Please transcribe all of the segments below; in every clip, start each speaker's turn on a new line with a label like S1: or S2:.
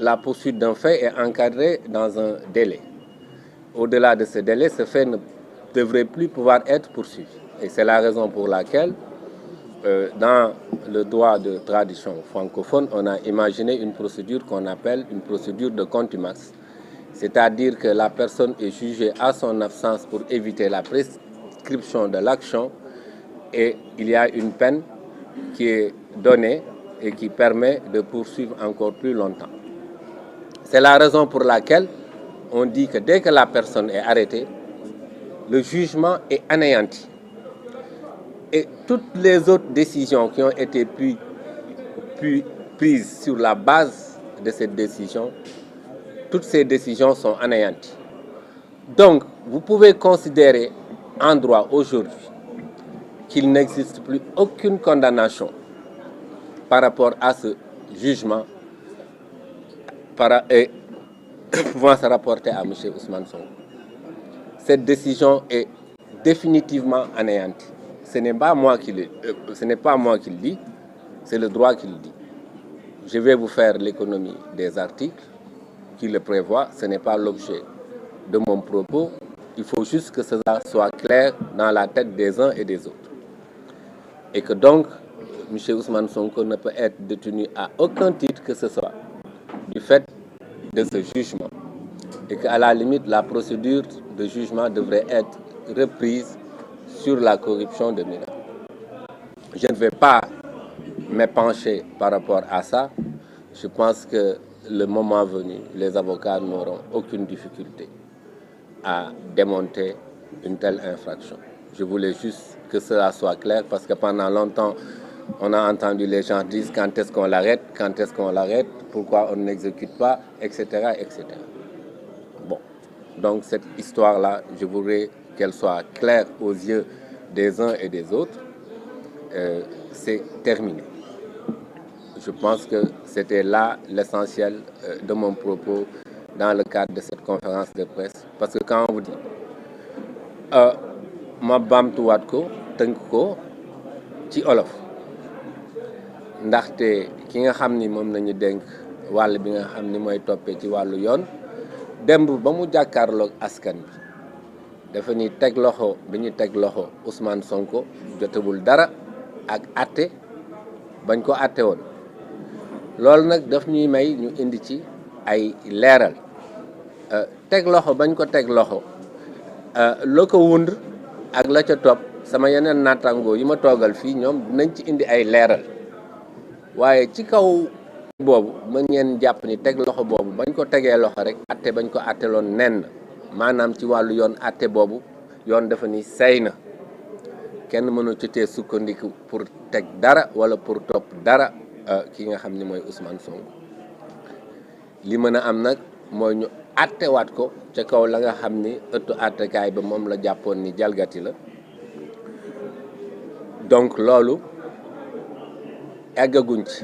S1: la poursuite d'un fait est encadrée dans un délai. Au-delà de ce délai, ce fait ne devrait plus pouvoir être poursuivi. Et c'est la raison pour laquelle, dans le droit de tradition francophone, on a imaginé une procédure qu'on appelle une procédure de contumace. C'est-à-dire que la personne est jugée à son absence pour éviter la prescription de l'action et il y a une peine qui est donnée et qui permet de poursuivre encore plus longtemps. C'est la raison pour laquelle on dit que dès que la personne est arrêtée, le jugement est anéanti. Et toutes les autres décisions qui ont été prises sur la base de cette décision, toutes ces décisions sont anéanties. Donc, vous pouvez considérer en droit aujourd'hui qu'il n'existe plus aucune condamnation par rapport à ce jugement et pouvant se rapporter à M. Ousmane Sonko. Cette décision est définitivement anéantie. Ce n'est pas moi qui le dis, c'est le droit qui le dit. Je vais vous faire l'économie des articles qui le prévoient. Ce n'est pas l'objet de mon propos. Il faut juste que cela soit clair dans la tête des uns et des autres. Et que donc, M. Ousmane Sonko ne peut être détenu à aucun titre que ce soit du fait de ce jugement. Et qu'à la limite, la procédure de jugement devrait être reprise sur la corruption de mineurs. Je ne vais pas m'épancher par rapport à ça. Je pense que le moment venu, les avocats n'auront aucune difficulté à démonter une telle infraction. Je voulais juste que cela soit clair parce que pendant longtemps, on a entendu les gens dire quand est-ce qu'on l'arrête, pourquoi on n'exécute pas, etc., etc. Bon, donc cette histoire-là, je voudrais qu'elle soit claire aux yeux des uns et des autres. C'est terminé. Je pense que c'était là l'essentiel de mon propos dans le cadre de cette conférence de presse. Parce que quand on vous dit ma baamtuwaat ko tënk ko ci olof ndaxte ki nga xam ni moom nañu dénk wàll bi nga xam ni mooy toppee ci wàllu yoon démb ba mu jàkkaarloog askan bi dafa ni teg loxo bi ñu teg loxo Ousmane Sonko jotewul dara ak àtte bañ ko àtte woon loolu nag daf ñuy may ñu indi ci ay leeral teg loxo bañ ko teg loxo la ko wund ak la ca topp sama yeneen naataangoo yi ma toogal fii ñoom dinañ ci indi ay leeral waaye ci kaw boobu mën ngeen jàpp ni teg loxo boobu bañ ko tegee loxo rek àtte bañ ko àtteloon nen maanaam ci wàllu yoon àtte boobu yoon dafa ni say na kenn mënu ci tee sukkandiku pour teg dara wala pour topp dara ki nga xam ni mooy Ousmane Sonko li mën a am nag mooy ñu àttewaat ko ca kaw la nga xam ni ëttu àttekaay ba moom la jàppoon ni jalgati la donc loolu eggaguñ ci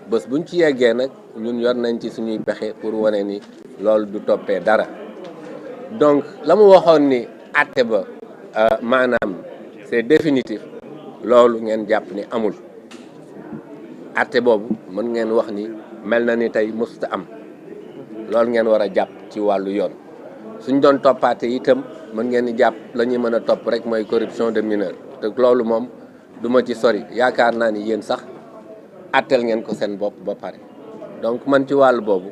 S1: bés buñ ci yeggee nag ñun yor nañ ci suñuy pexe pour wane ni loolu du toppee dara donc la mu waxoon ni àtte ba maanaam c'est définitif loolu ngeen jàpp ni amul àtte boobu mën ngeen wax ni mel na ni tey mësuta am loolu ngeen war a jàpp ci wàllu yoon suñ doon toppaate itam mën ngeen di jàpp la ñuy mën a topp rek mooy corruption de mineur te loolu moom du ma ci sori yaakaar naa ni yéen sax àttel ngeen ko seen bopp ba pare donc man ci wàllu boobu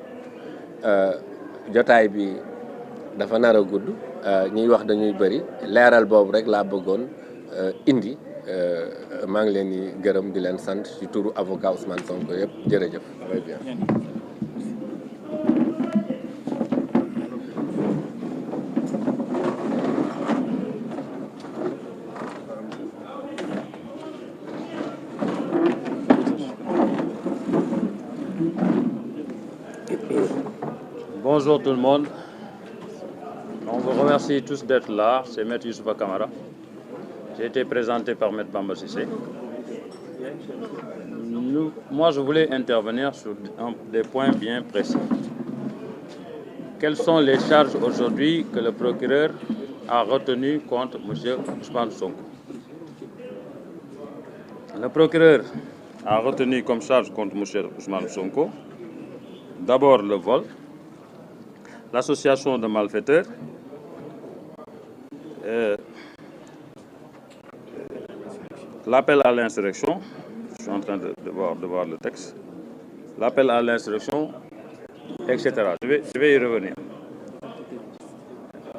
S1: jotaay bi dafa nar a gudd ñuy wax dañuy bëri leeral boobu rek laa bëggoon indi maa ngi leen di gërëm di leen sant ci turu avocat Ousmane Sonko yëpp jërëjëf. Très bien.
S2: Bonjour tout le monde. On vous remercie tous d'être là. C'est M. Youssoufa Kamara. J'ai été présenté par M. Bamba Cissé. Moi, je voulais intervenir sur des points bien précis. Quelles sont les charges aujourd'hui que le procureur a retenues contre M. Ousmane Sonko? Le procureur a retenu comme charge contre M. Ousmane Sonko d'abord le vol, l'association de malfaiteurs, l'appel à l'insurrection, je suis en train de voir le texte, l'appel à l'insurrection, etc. Je vais y revenir.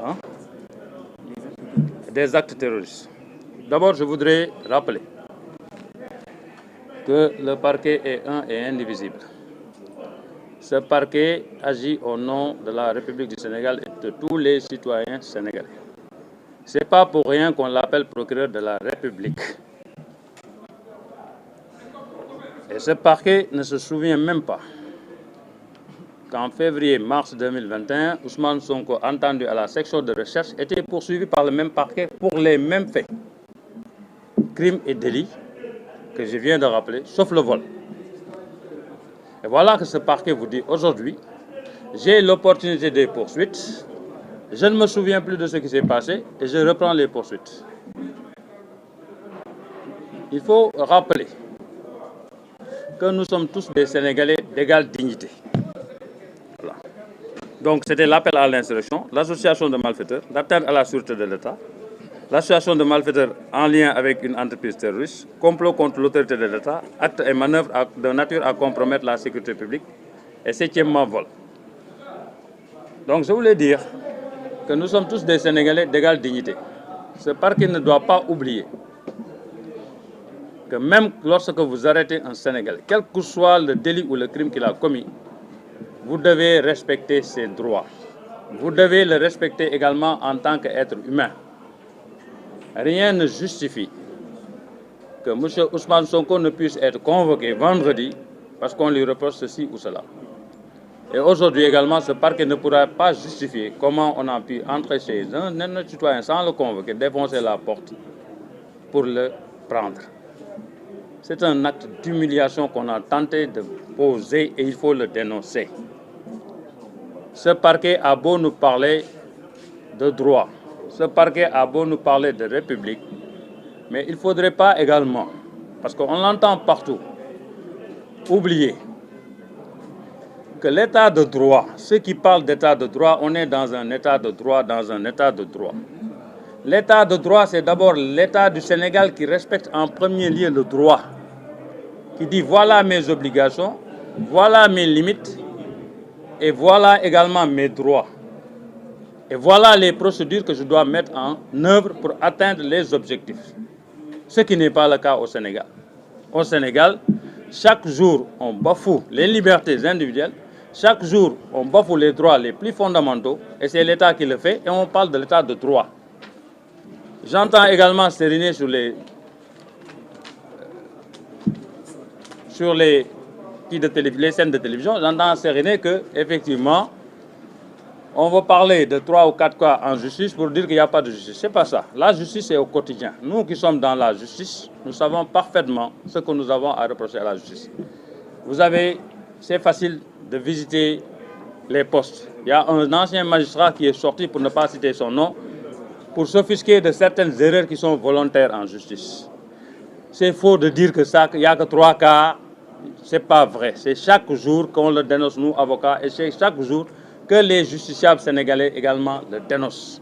S2: Hein? Des actes terroristes. D'abord, je voudrais rappeler que le parquet est un et indivisible. Ce parquet agit au nom de la République du Sénégal et de tous les citoyens sénégalais. Ce n'est pas pour rien qu'on l'appelle procureur de la République. Et ce parquet ne se souvient même pas qu'en février-mars 2021, Ousmane Sonko, entendu à la section de recherche, était poursuivi par le même parquet pour les mêmes faits, crimes et délits que je viens de rappeler, sauf le vol. Et voilà que ce parquet vous dit aujourd'hui, j'ai l'opportunité des poursuites, je ne me souviens plus de ce qui s'est passé et je reprends les poursuites. Il faut rappeler que nous sommes tous des Sénégalais d'égale dignité. Voilà. Donc c'était l'appel à l'insurrection, l'association de malfaiteurs, l'atteinte à la sûreté de l'État, l'association de malfaiteurs en lien avec une entreprise terroriste, complot contre l'autorité de l'État, actes et manœuvres de nature à compromettre la sécurité publique et septièmement vol. Donc je voulais dire que nous sommes tous des Sénégalais d'égale dignité. Ce parquet ne doit pas oublier que même lorsque vous arrêtez un Sénégalais, quel que soit le délit ou le crime qu'il a commis, vous devez respecter ses droits. Vous devez le respecter également en tant qu'être humain. Rien ne justifie que M. Ousmane Sonko ne puisse être convoqué vendredi parce qu'on lui reproche ceci ou cela. Et aujourd'hui également, ce parquet ne pourra pas justifier comment on a pu entrer chez un citoyen sans le convoquer, défoncer la porte pour le prendre. C'est un acte d'humiliation qu'on a tenté de poser et il faut le dénoncer. Ce parquet a beau nous parler de droit, ce parquet a beau nous parler de république, mais il ne faudrait pas également, parce qu'on l'entend partout, oublier que l'état de droit, ceux qui parlent d'état de droit, on est dans un état de droit, L'état de droit, c'est d'abord l'état du Sénégal qui respecte en premier lieu le droit, qui dit voilà mes obligations, voilà mes limites, et voilà également mes droits. Et voilà les procédures que je dois mettre en œuvre pour atteindre les objectifs. Ce qui n'est pas le cas au Sénégal. Au Sénégal, chaque jour, on bafoue les libertés individuelles, chaque jour, on bafoue les droits les plus fondamentaux, et c'est l'État qui le fait, et on parle de l'État de droit. J'entends également s'ériner sur les scènes de télévision, j'entends s'ériner que, effectivement, on va parler de 3 ou 4 cas en justice pour dire qu'il n'y a pas de justice. Ce n'est pas ça. La justice est au quotidien. Nous qui sommes dans la justice, nous savons parfaitement ce que nous avons à reprocher à la justice. C'est facile de visiter les postes. Il y a un ancien magistrat qui est sorti, pour ne pas citer son nom, pour s'offusquer de certaines erreurs qui sont volontaires en justice. C'est faux de dire qu'il n'y a que 3 cas. Ce n'est pas vrai. C'est chaque jour qu'on le dénonce, nous, avocats, et c'est chaque jour que les justiciables sénégalais également le dénoncent,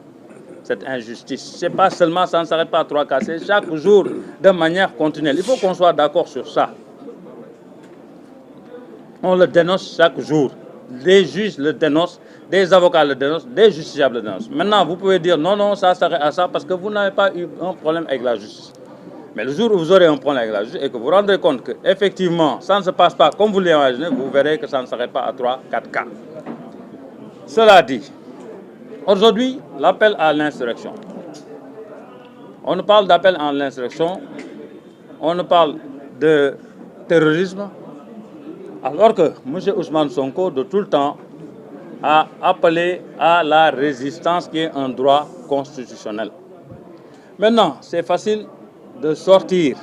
S2: cette injustice. C'est pas seulement, ça ne s'arrête pas à 3 cas, c'est chaque jour de manière continuelle. Il faut qu'on soit d'accord sur ça. On le dénonce chaque jour. Des juges le dénoncent, des avocats le dénoncent, des justiciables le dénoncent. Maintenant, vous pouvez dire non, ça s'arrête à ça parce que vous n'avez pas eu un problème avec la justice. Mais le jour où vous aurez un problème avec la justice et que vous vous rendrez compte qu'effectivement, ça ne se passe pas comme vous l'imaginez, vous verrez que ça ne s'arrête pas à 3, 4 cas. Cela dit, aujourd'hui, l'appel à l'insurrection. On nous parle d'appel à l'insurrection, on nous parle de terrorisme, alors que M. Ousmane Sonko, de tout le temps, a appelé à la résistance qui est un droit constitutionnel. Maintenant, c'est facile de sortir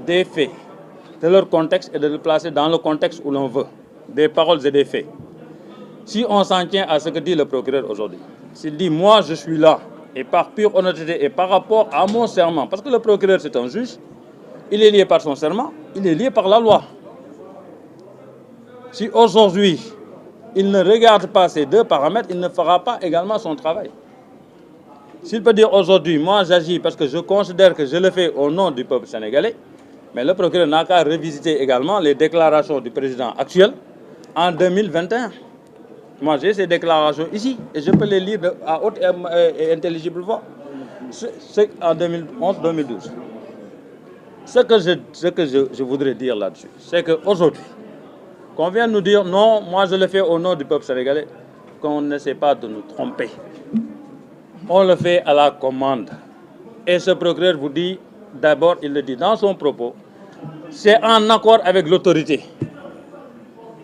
S2: des faits de leur contexte et de les placer dans le contexte où l'on veut, des paroles et des faits. Si on s'en tient à ce que dit le procureur aujourd'hui, s'il dit « moi je suis là » et par pure honnêteté et par rapport à mon serment, parce que le procureur c'est un juge, il est lié par son serment, il est lié par la loi. Si aujourd'hui, il ne regarde pas ces deux paramètres, il ne fera pas également son travail. S'il peut dire aujourd'hui, moi j'agis parce que je considère que je le fais au nom du peuple sénégalais, mais le procureur n'a qu'à revisiter également les déclarations du président actuel en 2021. Moi j'ai ces déclarations ici et je peux les lire à haute et intelligible voix. C'est en 2011-2012. Ce que je voudrais dire là-dessus, c'est qu'aujourd'hui, qu'on vient nous dire non, moi je le fais au nom du peuple sénégalais, qu'on n'essaie pas de nous tromper. On le fait à la commande. Et ce procureur vous dit, d'abord, il le dit dans son propos, c'est en accord avec l'autorité.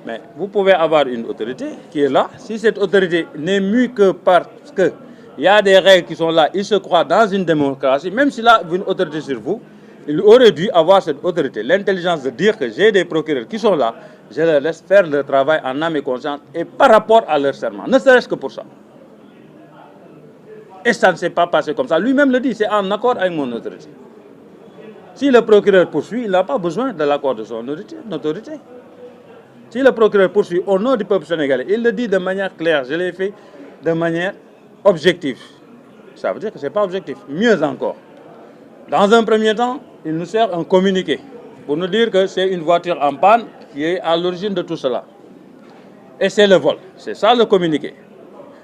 S2: Mais vous pouvez avoir une autorité qui est là. Si cette autorité n'est mue que parce qu'il y a des règles qui sont là, il se croit dans une démocratie, même s'il a une autorité sur vous, il aurait dû avoir cette autorité, l'intelligence de dire que j'ai des procureurs qui sont là, je les laisse faire leur travail en âme et conscience et par rapport à leur serment, ne serait-ce que pour ça. Et ça ne s'est pas passé comme ça. Lui-même le dit, c'est en accord avec mon autorité. Si le procureur poursuit, il n'a pas besoin de l'accord de son autorité. Si le procureur poursuit au nom du peuple sénégalais, il le dit de manière claire, je l'ai fait de manière objective. Ça veut dire que ce n'est pas objectif. Mieux encore, dans un premier temps, il nous sert un communiqué pour nous dire que c'est une voiture en panne qui est à l'origine de tout cela. Et c'est le vol. C'est ça le communiqué.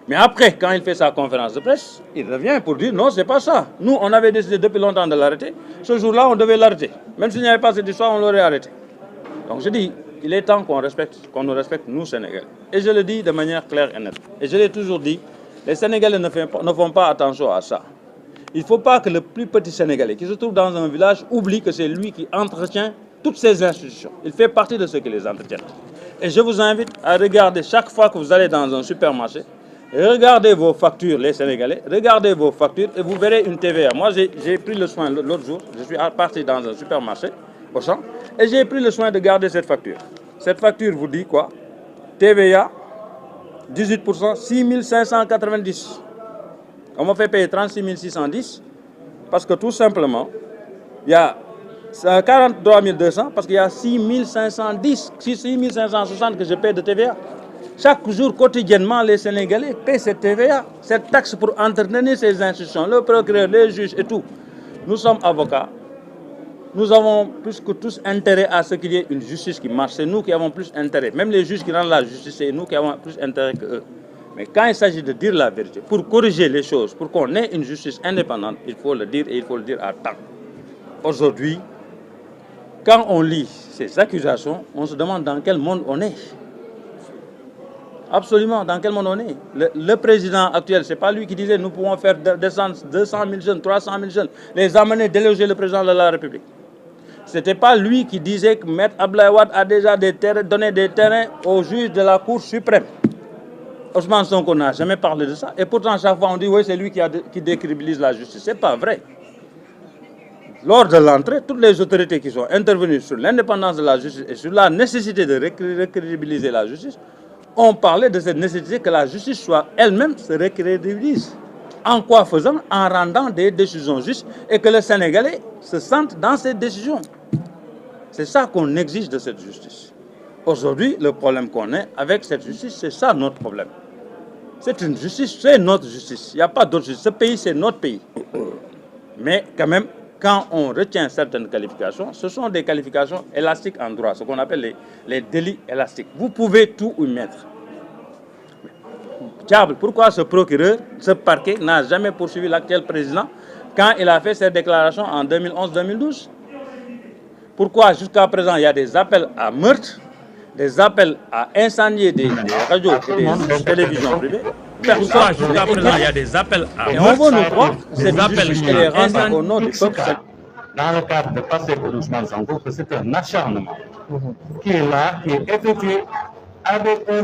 S2: Mais après, quand il fait sa conférence de presse, il revient pour dire non, c'est pas ça. Nous, on avait décidé depuis longtemps de l'arrêter. Ce jour-là, on devait l'arrêter. Même s'il n'y avait pas cette histoire, on l'aurait arrêté. Donc je dis, il est temps qu'on nous respecte, nous, Sénégalais. Et je le dis de manière claire et nette. Et je l'ai toujours dit, les Sénégalais ne font pas attention à ça. Il ne faut pas que le plus petit Sénégalais qui se trouve dans un village oublie que c'est lui qui entretient toutes ces institutions. Il fait partie de ceux qui les entretiennent. Et je vous invite à regarder chaque fois que vous allez dans un supermarché, regardez vos factures, les Sénégalais, regardez vos factures et vous verrez une TVA. Moi, j'ai pris le soin l'autre jour, je suis parti dans un supermarché, au champ, et j'ai pris le soin de garder cette facture. Cette facture vous dit quoi? TVA, 18%, 6 590. On m'a fait payer 36 610 parce que tout simplement, il y a 43 200 parce qu'il y a 6 510, 6 560 que je paie de TVA. Chaque jour, quotidiennement, les Sénégalais paient cette TVA, cette taxe pour entretenir ces institutions, le procureur, les juges et tout. Nous sommes avocats. Nous avons plus que tous intérêt à ce qu'il y ait une justice qui marche. C'est nous qui avons plus intérêt. Même les juges qui rendent la justice, c'est nous qui avons plus intérêt qu'eux. Mais quand il s'agit de dire la vérité, pour corriger les choses, pour qu'on ait une justice indépendante, il faut le dire et il faut le dire à temps. Aujourd'hui, quand on lit ces accusations, on se demande dans quel monde on est. Absolument, dans quel monde on est. Le président actuel, ce n'est pas lui qui disait nous pouvons faire descendre 200 000 jeunes, 300 000 jeunes, les amener déloger le président de la République. Ce n'était pas lui qui disait que Maître Abdoulaye Wade a déjà donné des terrains aux juges de la Cour suprême. Ousmane Sonko n'a jamais parlé de ça. Et pourtant, chaque fois, on dit oui, c'est lui qui décrédibilise la justice. Ce n'est pas vrai. Lors de l'entrée, toutes les autorités qui sont intervenues sur l'indépendance de la justice et sur la nécessité de recrédibiliser la justice ont parlé de cette nécessité que la justice soit elle-même se recrédibilise. En quoi faisant? En rendant des décisions justes et que les Sénégalais se sentent dans ces décisions. C'est ça qu'on exige de cette justice. Aujourd'hui, le problème qu'on a avec cette justice, c'est ça notre problème. C'est une justice, c'est notre justice. Il n'y a pas d'autre justice. Ce pays, c'est notre pays. Mais quand même, quand on retient certaines qualifications, ce sont des qualifications élastiques en droit, ce qu'on appelle les délits élastiques. Vous pouvez tout y mettre. Diable, pourquoi ce procureur, ce parquet n'a jamais poursuivi l'actuel président quand il a fait ses déclarations en 2011-2012? Pourquoi jusqu'à présent il y a des appels à meurtre, des appels à incendier des radios et des télévisions privées? Pourquoi jusqu'à présent il y a des appels à meurtre? Et on veut nous croire que ces appels les rendent au nom du peuple.
S3: Dans le cadre de passer pour Ousmane Sonko, que c'est un acharnement qui est là, qui est effectué avec un